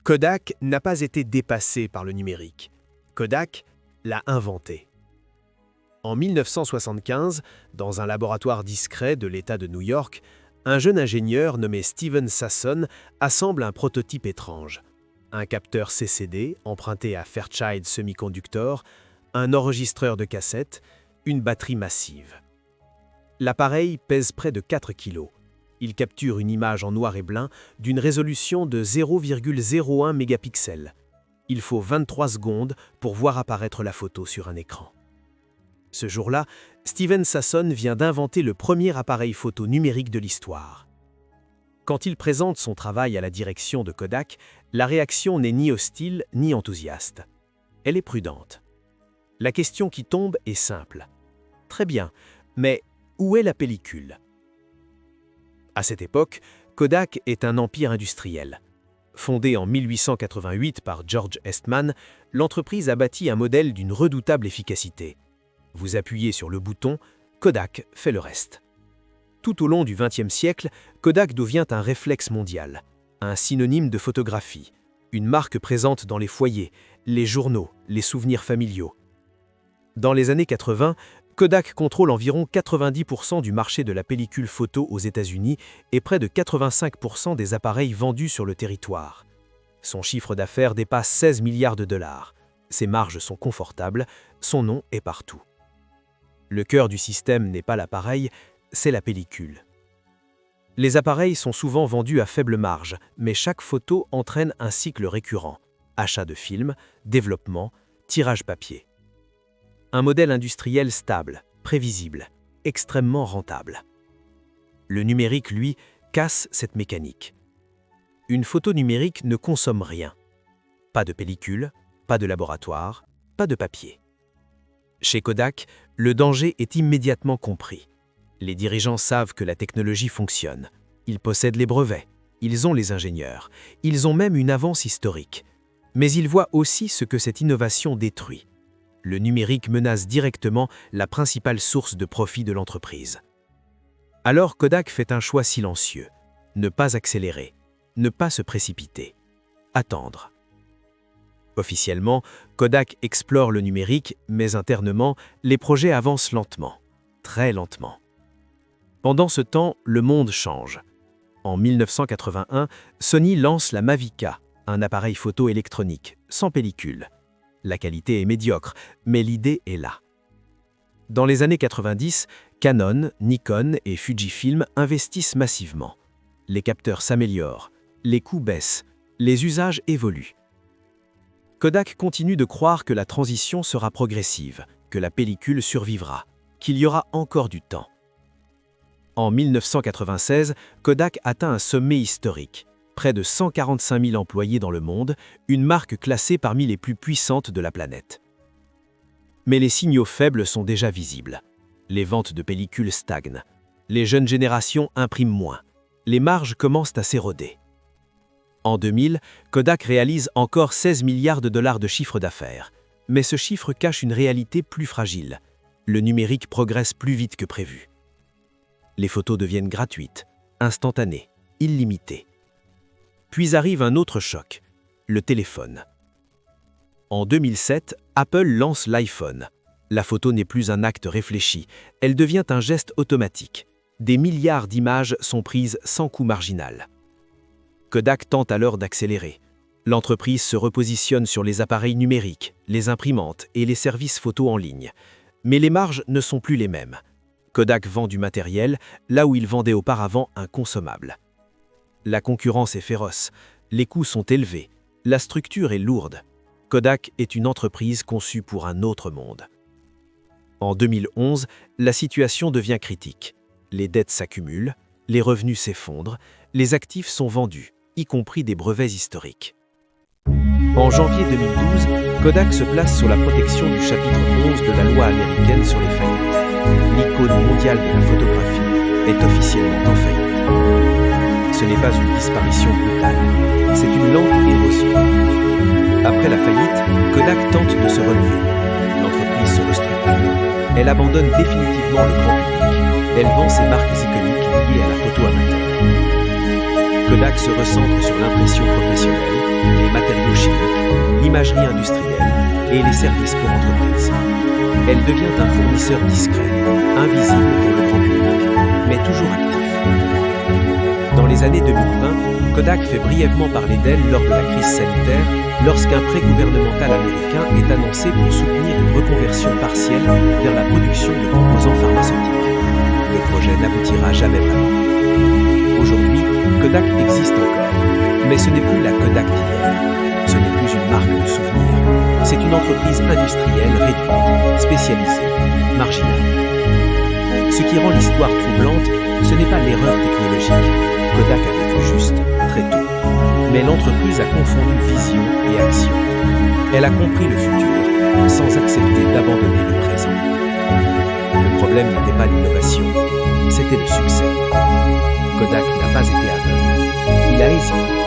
Kodak n'a pas été dépassé par le numérique. Kodak l'a inventé. En 1975, dans un laboratoire discret de l'État de New York, un jeune ingénieur nommé Steven Sasson assemble un prototype étrange. Un capteur CCD emprunté à Fairchild Semiconductor, un enregistreur de cassette, une batterie massive. L'appareil pèse près de 4 kg. Il capture une image en noir et blanc d'une résolution de 0,01 mégapixels. Il faut 23 secondes pour voir apparaître la photo sur un écran. Ce jour-là, Steven Sasson vient d'inventer le premier appareil photo numérique de l'histoire. Quand il présente son travail à la direction de Kodak, la réaction n'est ni hostile ni enthousiaste. Elle est prudente. La question qui tombe est simple. Très bien, mais où est la pellicule ? À cette époque, Kodak est un empire industriel. Fondée en 1888 par George Eastman, l'entreprise a bâti un modèle d'une redoutable efficacité. Vous appuyez sur le bouton, Kodak fait le reste. Tout au long du XXe siècle, Kodak devient un réflexe mondial, un synonyme de photographie, une marque présente dans les foyers, les journaux, les souvenirs familiaux. Dans les années 80, Kodak contrôle environ 90% du marché de la pellicule photo aux États-Unis et près de 85% des appareils vendus sur le territoire. Son chiffre d'affaires dépasse 16 milliards de dollars. Ses marges sont confortables, son nom est partout. Le cœur du système n'est pas l'appareil, c'est la pellicule. Les appareils sont souvent vendus à faible marge, mais chaque photo entraîne un cycle récurrent. Achat de films, développement, tirage papier. Un modèle industriel stable, prévisible, extrêmement rentable. Le numérique, lui, casse cette mécanique. Une photo numérique ne consomme rien. Pas de pellicule, pas de laboratoire, pas de papier. Chez Kodak, le danger est immédiatement compris. Les dirigeants savent que la technologie fonctionne. Ils possèdent les brevets, ils ont les ingénieurs, ils ont même une avance historique. Mais ils voient aussi ce que cette innovation détruit. Le numérique menace directement la principale source de profit de l'entreprise. Alors Kodak fait un choix silencieux. Ne pas accélérer, ne pas se précipiter, attendre. Officiellement, Kodak explore le numérique, mais internement, les projets avancent lentement, très lentement. Pendant ce temps, le monde change. En 1981, Sony lance la Mavica, un appareil photo électronique, sans pellicule. La qualité est médiocre, mais l'idée est là. Dans les années 90, Canon, Nikon et Fujifilm investissent massivement. Les capteurs s'améliorent, les coûts baissent, les usages évoluent. Kodak continue de croire que la transition sera progressive, que la pellicule survivra, qu'il y aura encore du temps. En 1996, Kodak atteint un sommet historique. Près de 145 000 employés dans le monde, une marque classée parmi les plus puissantes de la planète. Mais les signaux faibles sont déjà visibles. Les ventes de pellicules stagnent. Les jeunes générations impriment moins. Les marges commencent à s'éroder. En 2000, Kodak réalise encore 16 milliards de dollars de chiffre d'affaires. Mais ce chiffre cache une réalité plus fragile. Le numérique progresse plus vite que prévu. Les photos deviennent gratuites, instantanées, illimitées. Puis arrive un autre choc, le téléphone. En 2007, Apple lance l'iPhone. La photo n'est plus un acte réfléchi, elle devient un geste automatique. Des milliards d'images sont prises sans coût marginal. Kodak tente alors d'accélérer. L'entreprise se repositionne sur les appareils numériques, les imprimantes et les services photo en ligne. Mais les marges ne sont plus les mêmes. Kodak vend du matériel là où il vendait auparavant un consommable. La concurrence est féroce, les coûts sont élevés, la structure est lourde. Kodak est une entreprise conçue pour un autre monde. En 2011, la situation devient critique. Les dettes s'accumulent, les revenus s'effondrent, les actifs sont vendus, y compris des brevets historiques. En janvier 2012, Kodak se place sous la protection du chapitre 11 de la loi américaine sur les faillites. L'icône mondiale de la photographie est officiellement en faillite. Ce n'est pas une disparition brutale, c'est une lente érosion. Après la faillite, Kodak tente de se relever. L'entreprise se restructure. Elle abandonne définitivement le grand public. Elle vend ses marques iconiques liées à la photo amateur. Kodak se recentre sur l'impression professionnelle, les matériaux l'imagerie industrielle et les services pour entreprises. Elle devient un fournisseur discret, invisible pour le grand public, mais toujours actif. Dans les années 2020, Kodak fait brièvement parler d'elle lors de la crise sanitaire, lorsqu'un prêt gouvernemental américain est annoncé pour soutenir une reconversion partielle vers la production de composants pharmaceutiques. Le projet n'aboutira jamais vraiment. Aujourd'hui, Kodak existe encore, mais ce n'est plus la Kodak d'hier. Ce n'est plus une marque de souvenir. C'est une entreprise industrielle réduite, spécialisée, marginale. Ce qui rend l'histoire troublante, ce n'est pas l'erreur technologique. Kodak avait vu juste très tôt. Mais l'entreprise a confondu vision et action. Elle a compris le futur sans accepter d'abandonner le présent. Le problème n'était pas l'innovation, c'était le succès. Kodak n'a pas été aveugle. Il a hésité.